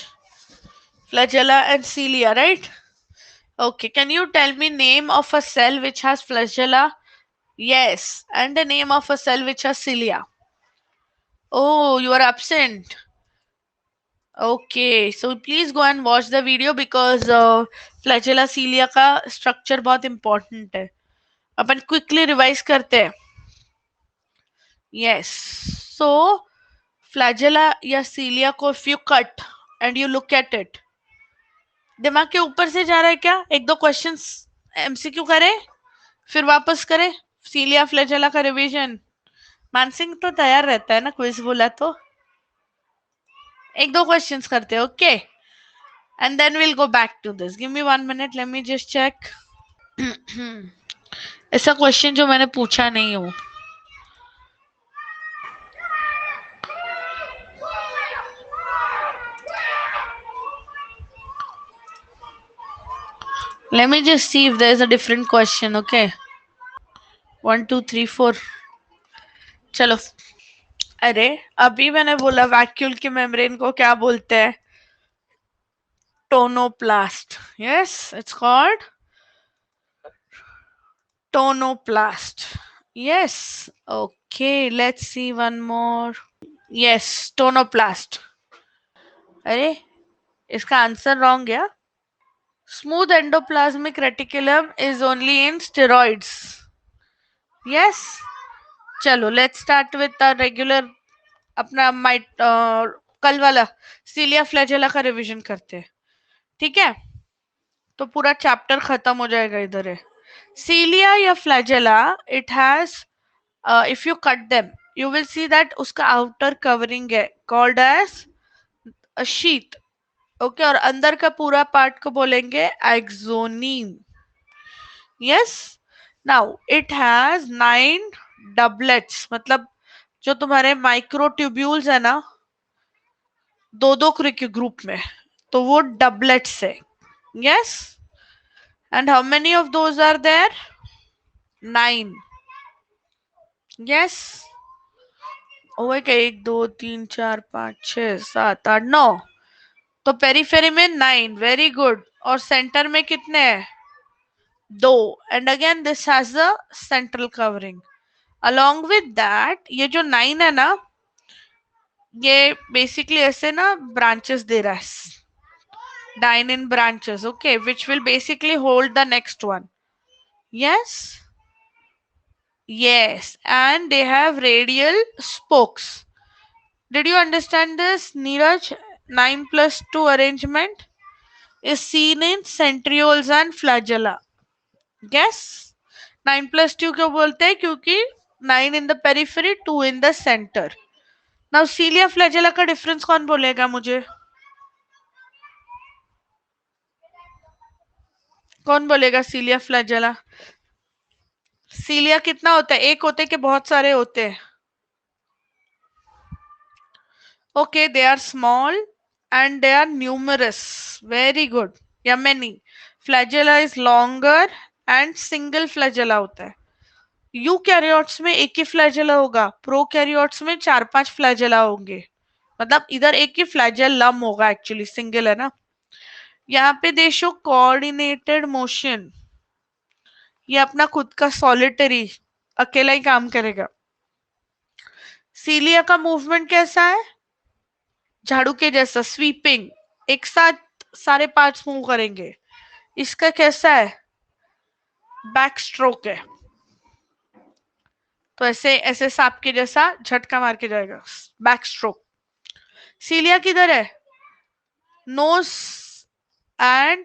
Flagella and cilia, right? Okay, can you tell me name of a cell which has flagella? Yes, and the name of a cell which has cilia. Oh, you are absent. Okay, so please go and watch the video because flagella cilia का structure बहुत important है. अपन quickly revise करते हैं. Yes, so flagella या cilia को if you cut and you look at it, दिमाग के ऊपर से जा रहा है क्या? एक दो क्वेश्चंस MCQ करे फिर वापस करे. सीलिया फ्लैजेला का रिवीजन. मानसिंह तो तैयार रहता है ना क्विज बोला तो. एक दो क्वेश्चंस करते हैं. Okay, and then we'll go back to this. Give me 1 minute, let me just check. ऐसा क्वेश्चन जो मैंने पूछा नहीं हो. Let me just see if there's a different question. Okay, 1 2 3 4. चलो. अरे अभी मैंने बोला वैक्यूल की मेम्ब्रेन को क्या बोलते हैं? Tonoplast. Yes, it's called tonoplast. Yes. Okay, let's see one more. Yes, tonoplast. अरे इसका आंसर रॉन्ग गया. Smooth endoplasmic reticulum is only in steroids. Yes. चलो, let's start with the regular अपना कल वाला सीलिया फ्लैजेला का रिवीजन करते हैं. ठीक है, तो पूरा चैप्टर खत्म हो जाएगा इधर है. सीलिया या flagella, it has, if you cut them you will see that उसका outer covering है called as a sheath. Okay, और अंदर का पूरा पार्ट को बोलेंगे axoneme. Yes, now it has 9 doublets, मतलब जो तुम्हारे माइक्रोट्यूब्यूल्स है ना, दो दो के ग्रुप में, तो वो डबलेट्स है. Yes. And how many of those are there? 9. Yes. Okay 1 2 3 4 5 6 7 8 9. तो पेरीफेरी में 9. Very good. और सेंटर में कितने हैं? 2. And again this has a central covering. Along with that ये जो 9 है ना, ये बेसिकली ऐसे ना ब्रांचेस दे रहा है. 9 in branches, okay, which will basically hold the next one. Yes. Yes, and they have radial spokes. Did you understand this, Neeraj? 9 plus 2 arrangement is seen in centrioles and flagella. Yes. 9 plus 2 क्यों बोलते हैं? क्योंकि 9 in the periphery, 2 in the center. Now cilia flagella का difference कौन बोलेगा मुझे? कौन बोलेगा cilia flagella? सीलिया कितना होता है? एक होते कि बहुत सारे होते हैं? Okay, they are small and they are numerous. Very good. या many. Flagella is longer and single flagella होता है. यूकैरियोट्स में एक ही फ्लैजेला होगा, प्रोकैरियोट्स में 4-5 फ्लैजेला होंगे. मतलब इधर एक ही फ्लैजेलम होगा, एक्चुअली सिंगल है ना. यहाँ पे दे शो कोऑर्डिनेटेड मोशन. ये अपना खुद का सॉलिटरी अकेला ही काम करेगा. सीलिया का मूवमेंट कैसा है? झाड़ू के जैसा, स्वीपिंग. एक साथ सारे पार्ट्स मूव करेंगे. इसका कैसा है? बैक स्ट्रोक है. तो ऐसे ऐसे सांप के जैसा झटका मार के जाएगा. Back stroke. सीलिया किधर है? Nose and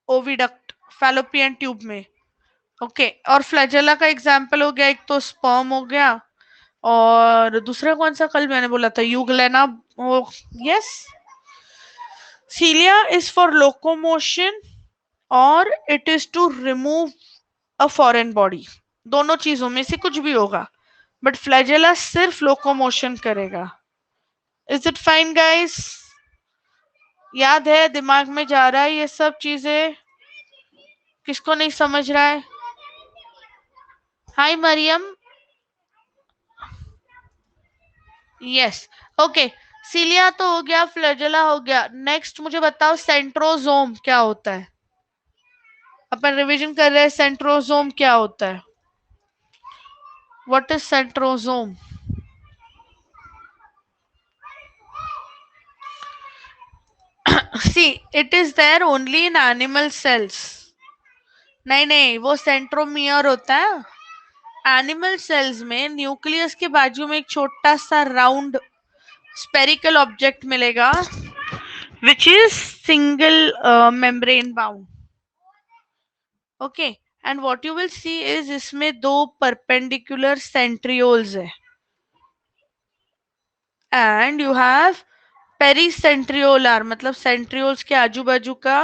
oviduct, fallopian tube में. ओके. और फ्लैजेला का एग्जांपल हो गया, एक तो स्पर्म हो गया, और दूसरा कौन सा कल मैंने बोला था? Euglena. Yes. Cilia is for locomotion और it is to remove a foreign body. दोनों चीजों में से कुछ भी होगा, बट फ्लैजेला सिर्फ लोकोमोशन करेगा. Is it fine guys? याद है? दिमाग में जा रहा है ये सब चीजें? किसको नहीं समझ रहा है? हाय मरियम. यस. ओके. सीलिया तो हो गया, फ्लैजेला हो गया. नेक्स्ट मुझे बताओ सेंट्रोजोम क्या होता है? अपन रिवीजन कर रहे हैं. सेंट्रोजोम क्या होता है? What is centrosome? See, it is there only in animal cells. नहीं नहीं, वो सेंट्रोमियर होता है. एनिमल सेल्स में न्यूक्लियस के बाजू में एक छोटा सा राउंड स्पेरिकल ऑब्जेक्ट मिलेगा, which is single membrane bound. Okay. And what you will see is इसमें दो perpendicular centrioles है, and you have pericentriolar, मतलब centrioles के आजू बाजू का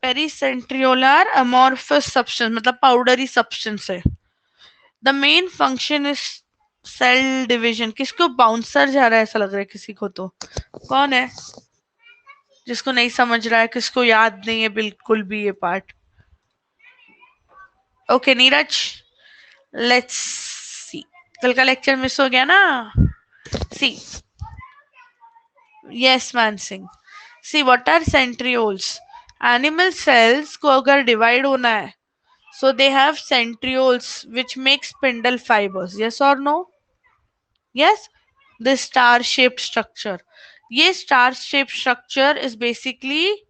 pericentriolar amorphous substance, मतलब powdery substance है. The main function is cell division. किसको बाउंसर जा रहा है ऐसा लग रहा है किसी को? तो कौन है जिसको नहीं समझ रहा है, किसको याद नहीं है बिल्कुल भी ये part? Okay Neeraj, let's see. कल का लेक्चर मिस हो गया ना. C. Yes Maan Singh. C, what are centrioles? Animal cells को अगर डिवाइड होना है, so they have centrioles which make spindle fibres. Yes और no? Yes. The star shaped structure. ये star shaped structure is basically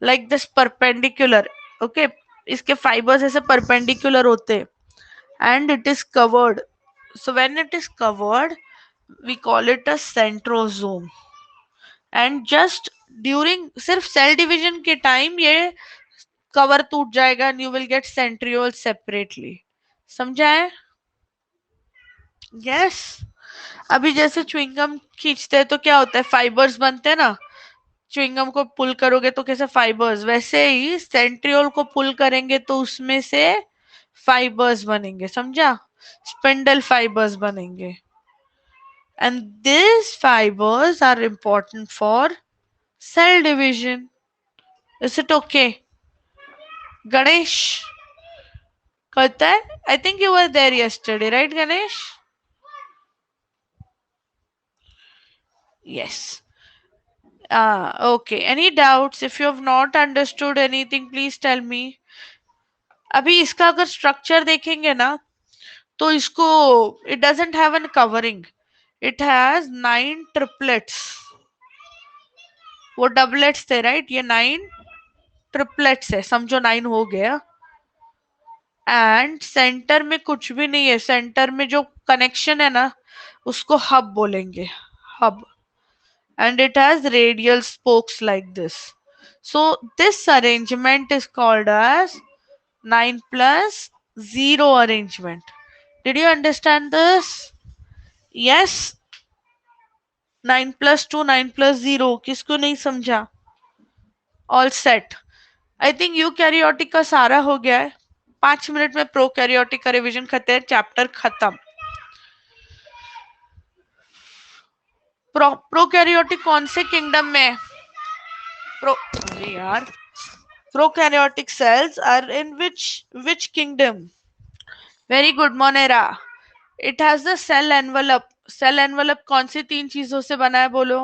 like this perpendicular. Okay. इसके fibres ऐसे perpendicular होते, and it is covered. So when it is covered, we call it a centrosome. And just during सिर्फ cell division के time ये cover टूट जाएगा, and you will get centrioles separately. समझा है? यस. अभी जैसे च्युइंगम खींचते हैं तो क्या होता है? फाइबर्स बनते हैं ना. च्युइंगम को पुल करोगे तो कैसे फाइबर्स, वैसे ही सेंट्रियोल को पुल करेंगे तो उसमें से फाइबर्स बनेंगे, समझा? स्पिंडल फाइबर्स बनेंगे, and this fibres are important for cell division. Is it okay? Ganesh कहता है, I think you were there yesterday, right Ganesh? Yes. Okay. Any doubts? If you have not understood anything, please tell me. अभी इसका अगर structure देखेंगे ना तो इसको it doesn't have an covering, it has 9 triplets. वो डबलेट्स थे राइट, ये 9 ट्रिपलेट्स है, समझो 9 हो गया. एंड सेंटर में कुछ भी नहीं है, सेंटर में जो कनेक्शन है ना उसको हब बोलेंगे, hub. And it has radial spokes like this. So this arrangement is called as 9 plus 0 arrangement. Did you understand this? Yes. 9 plus 2, 9 plus 0. किसको नहीं समझा? All set. I think eukaryotic का सारा हो गया है. 5 मिनट में प्रोकैरियोटिक का रिवीजन करते हैं, चैप्टर खत्म. प्रोकैरियोटिक कौन से किंगडम में? यार, prokaryotic cells are in which kingdom? Very good, Monera. It has the cell envelope. Cell envelope कौन सी 3 चीजों से बना है बोलो?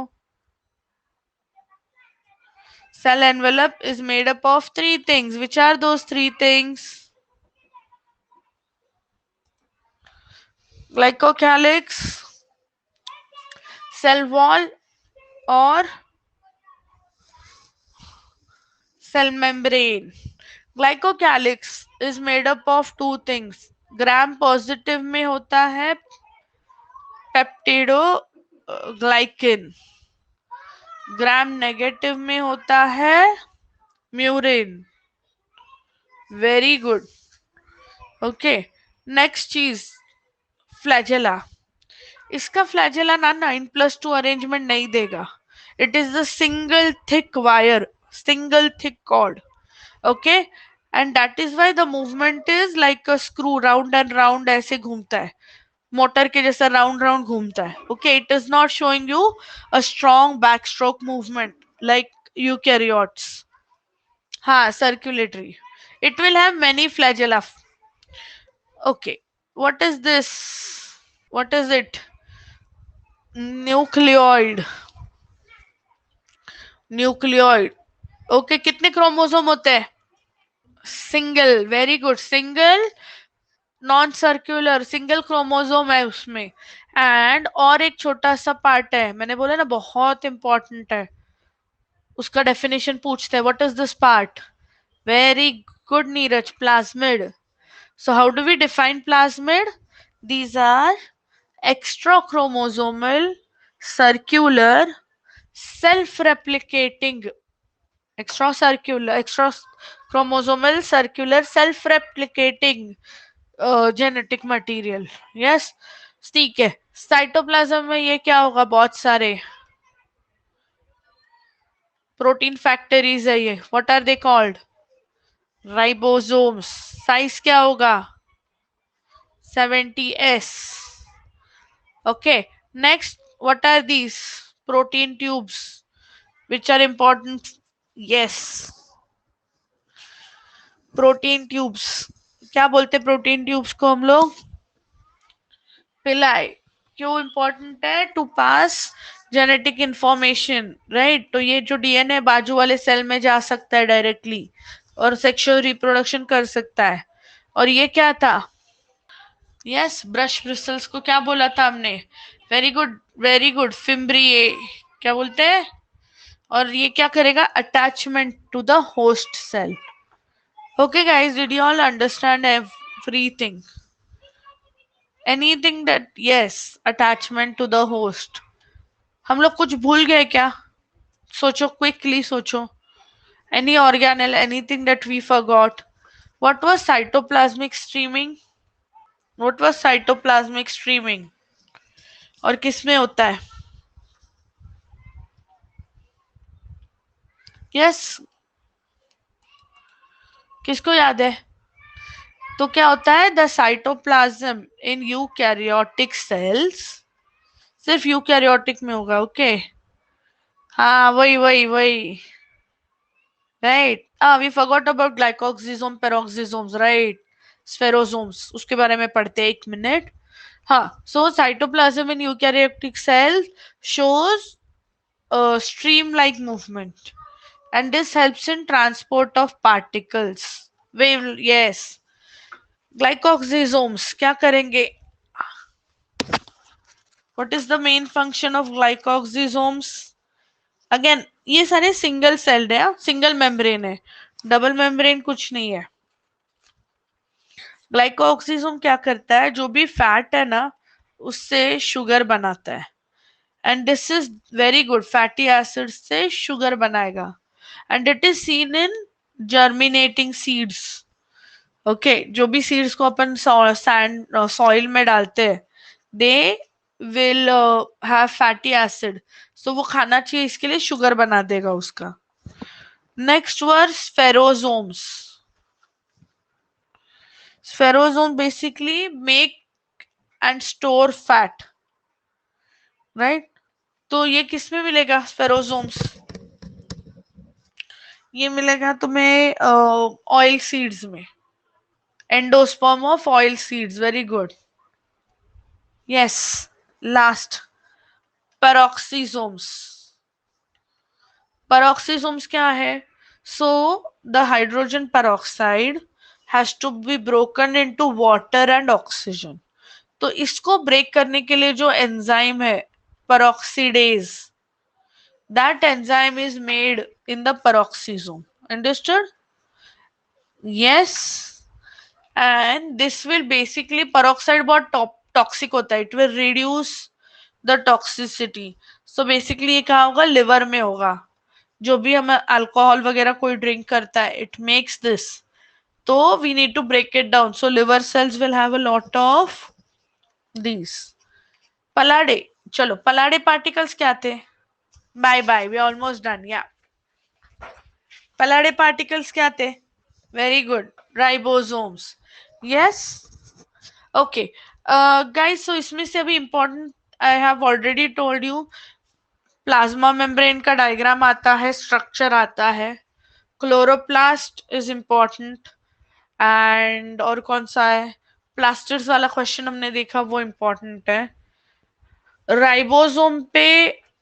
Cell envelope is made up of 3 things. Which are those 3 things? Glycocalyx, cell wall, or cell membrane. Glycocalyx is made up of 2 things. Gram positive में होता है पेप्टिडो ग्लाइकिन, gram negative में होता है murein. Very good. Okay, next चीज flagella. इसका flagella ना 9+2 arrangement नहीं देगा. It is the single thick wire, single thick cord. Okay, and that is why the movement is like a screw, round and round ऐसे घूमता है, motor के जैसा राउंड राउंड घूमता है. Okay, it is not showing you a strong back stroke movement like eukaryotes. हाँ, circulatory. It will have many flagella. Okay, what is this? What is it? Nucleoid. Nucleoid. Okay, कितने chromosome होते हैं? Single. Very good. Single non circular, single chromosome है उसमें. And और एक छोटा सा पार्ट है, मैंने बोला ना बहुत इंपॉर्टेंट है, उसका डेफिनेशन पूछते हैं. What is this part? Very good Neeraj. Plasmid. So how do we define plasmid? These are extrachromosomal, circular, self-replicating, extrachromosomal, circular, self-replicating genetic material. Yes, ठीक है. साइटोप्लाज्म में ये क्या होगा? बहुत सारे प्रोटीन फैक्टरीज है ये. What are they called? Ribosomes. Size क्या होगा? 70S. Okay, next, what are these? Protein tubes, which are important. Yes, protein tubes. क्या बोलते प्रोटीन ट्यूब्स को हम लोग? पिलाई. क्यों इंपॉर्टेंट है? To pass genetic information, right. तो ये जो डीएनए बाजू वाले सेल में जा सकता है डायरेक्टली और सेक्सुअल रिप्रोडक्शन कर सकता है. और ये क्या था? यस, ब्रश ब्रिस्टल्स को क्या बोला था हमने? Very good, very good. Fimbriae क्या बोलते हैं? और ये क्या करेगा? Attachment to the host cell. Okay guys, did you all understand everything? Anything that? Yes, attachment to the host. हम लोग कुछ भूल गए क्या? सोचो, क्विकली सोचो. Any organelle, anything that we forgot? What was cytoplasmic streaming? What was cytoplasmic streaming? और किस में होता है? यस, किसको याद है? तो क्या होता है, the cytoplasm in eukaryotic cells, सिर्फ यूकैरियोटिक में होगा, ओके। हाँ वही वही वही, right. We forgot about glyoxysome peroxisomes, right. Spherosomes, उसके बारे में पढ़ते हैं, 1 मिनट। हाँ, so cytoplasm in eukaryotic cell shows stream like movement, and this helps in transport of particles. Wave, yes. Glycoxysomes क्या करेंगे? What is the main function of glycoxysomes? Again ये सारे सिंगल सेल्ड है, सिंगल मेम्ब्रेन है, double membrane कुछ नहीं है। ग्लाइकोक्सिसोम क्या करता है, जो भी फैट है ना उससे शुगर बनाता है, and this is very good, fatty acid से शुगर बनाएगा, and it is seen in germinating seeds. Okay, जो भी सीड्स को अपन सैंड सॉइल में डालते हैं, they will have fatty acid, so वो खाना चाहिए, इसके लिए शुगर बना देगा उसका। Next were spherosomes. Spherosome basically make and store fat, right. तो ये किस में मिलेगा स्फेरोसोम्स? ये मिलेगा तुम्हें ऑयल सीड्स में, endosperm of oil seeds, very good. Yes, last peroxisomes. Peroxisomes क्या है? So the hydrogen peroxide has to be broken into water and oxygen. तो इसको ब्रेक करने के लिए जो एंजाइम है peroxidase, that enzyme is made in the peroxisome, understood? Yes, and this will basically, peroxide बहुत टॉक्सिक होता है, it will reduce the toxicity. So basically ये क्या होगा, लिवर में होगा, जो भी हम अल्कोहल वगैरह कोई ड्रिंक करता है, it makes this, तो we need to break it down, so liver cells will have a lot of these. पलाडे, चलो पलाडे पार्टिकल्स क्या थे? Bye bye, we almost done, yeah. Palade particles क्या थे? Very good, ribosomes, yes. Okay guys, so इसमें से अभी important, I have already told you, plasma membrane का diagram आता है, स्ट्रक्चर आता है, क्लोरोप्लास्ट इज इंपॉर्टेंट, एंड और कौन सा है, प्लास्टिड्स वाला क्वेश्चन हमने देखा, वो इंपॉर्टेंट है। राइबोसोम पे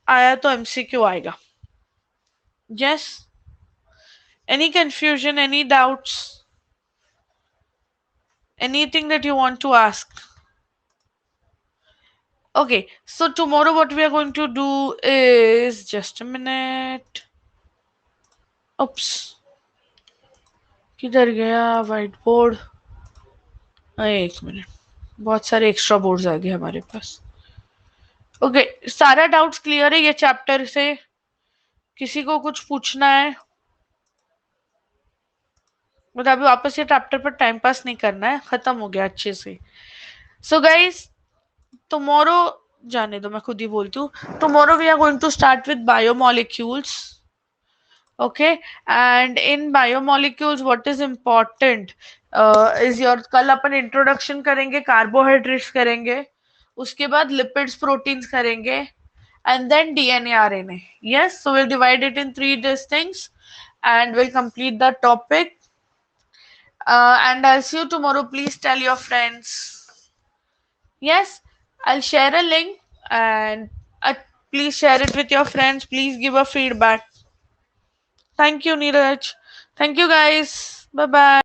आया तो एमसीक्यू आएगा, yes. Any confusion, any doubts, anything that you want to ask? Okay, so tomorrow what we are going to do is, just a minute, oops, किधर गया व्हाइट बोर्ड? 1 मिनट, बहुत सारे extra boards आ गए हमारे पास। Okay, सारा doubts clear है ये chapter से? किसी को कुछ पूछना है? मतलब अभी वापस ये चैप्टर पर टाइम पास नहीं करना है, खत्म हो गया अच्छे से। सो गाइस, टुमारो, जाने दो मैं खुद ही बोलती हूँ, tomorrow we are going to start with biomolecules, okay. And in biomolecules what is important is your, कल अपन इंट्रोडक्शन करेंगे, कार्बोहाइड्रेट्स करेंगे, उसके बाद लिपिड्स प्रोटीन्स करेंगे, and then DNA RNA. Yes, so we'll divide it in 3 these things and we'll complete the topic. And I'll see you tomorrow. Please tell your friends. Yes, I'll share a link and please share it with your friends. Please give a feedback. Thank you, Neeraj. Thank you, guys. Bye bye.